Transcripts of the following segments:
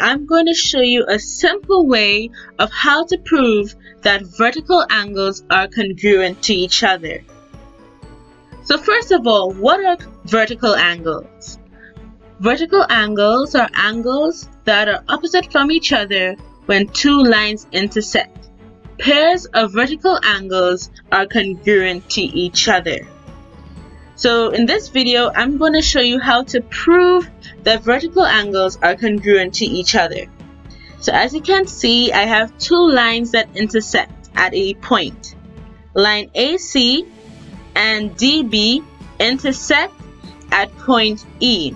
I'm going to show you a simple way of how to prove that vertical angles are congruent to each other. So first of all, what are vertical angles? Vertical angles are angles that are opposite from each other when two lines intersect. Pairs of vertical angles are congruent to each other. So in this video, I'm going to show you how to prove that vertical angles are congruent to each other. So as you can see, I have two lines that intersect at a point. Line AC and DB intersect at point E.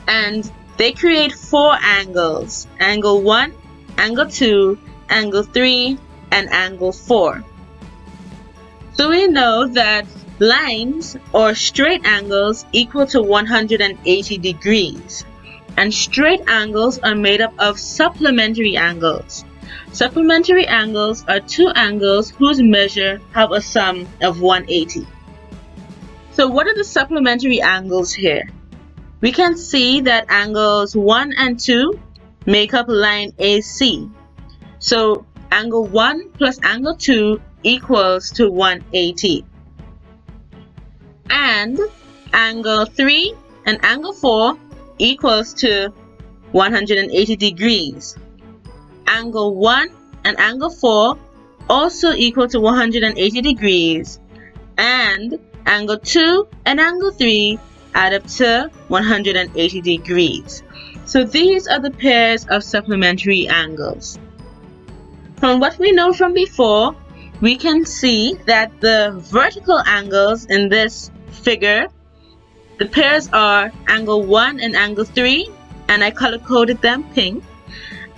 And they create four angles: angle 1, angle 2, angle 3, and angle 4. So we know that lines or straight angles equal to 180 degrees. And straight angles are made up of supplementary angles. Supplementary angles are two angles whose measure have a sum of 180. So what are the supplementary angles here? We can see that angles 1 and 2 make up line AC. So angle 1 plus angle 2 equals to 180. And angle 3 and angle 4 equals to 180 degrees. Angle 1 and angle 4 also equal to 180 degrees. And angle 2 and angle 3 add up to 180 degrees. So these are the pairs of supplementary angles. From what we know from before, we can see that the vertical angles in this figure, the pairs are angle 1 and angle 3, and I color coded them pink,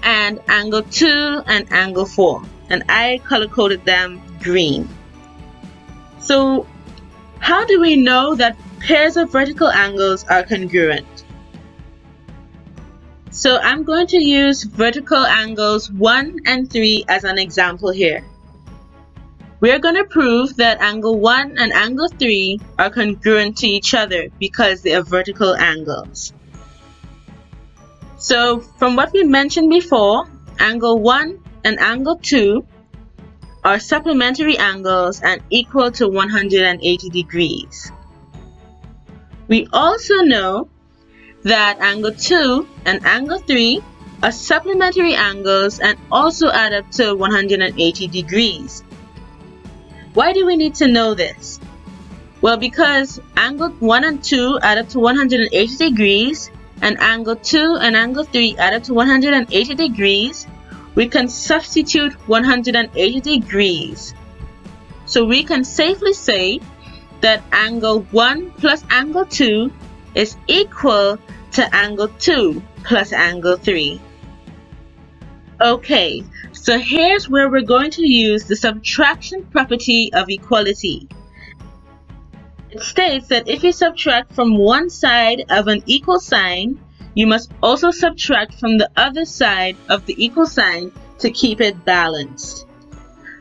and angle 2 and angle 4, and I color coded them green. So how do we know that pairs of vertical angles are congruent? So I'm going to use vertical angles 1 and 3 as an example here. We're going to prove that angle 1 and angle 3 are congruent to each other because they are vertical angles. So from what we mentioned before, angle 1 and angle 2 are supplementary angles and equal to 180 degrees. We also know that angle 2 and angle 3 are supplementary angles and also add up to 180 degrees. Why do we need to know this? Well, because angle 1 and 2 add up to 180 degrees and angle 2 and angle 3 add up to 180 degrees, we can substitute 180 degrees. So we can safely say that angle 1 plus angle 2 is equal to angle 2 plus angle 3. Okay, so here's where we're going to use the subtraction property of equality. It states that if you subtract from one side of an equal sign, you must also subtract from the other side of the equal sign to keep it balanced.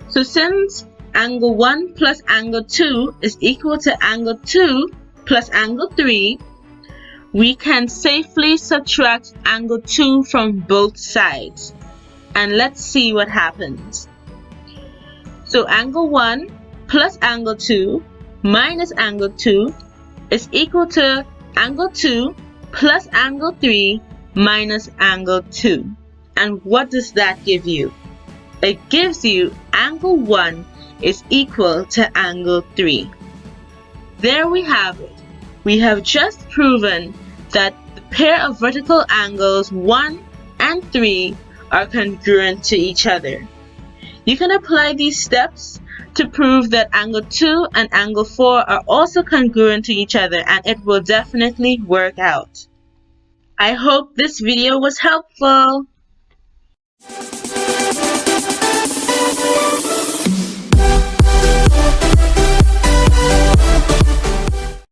So since angle 1 plus angle 2 is equal to angle 2 plus angle 3, we can safely subtract angle 2 from both sides. And let's see what happens. So angle 1 plus angle 2 minus angle 2 is equal to angle 2 plus angle 3 minus angle 2. And what does that give you? It gives you angle 1 is equal to angle 3. There we have it. We have just proven that the pair of vertical angles 1 and 3 are congruent to each other. You can apply these steps to prove that angle 2 and angle 4 are also congruent to each other, and it will definitely work out. I hope this video was helpful.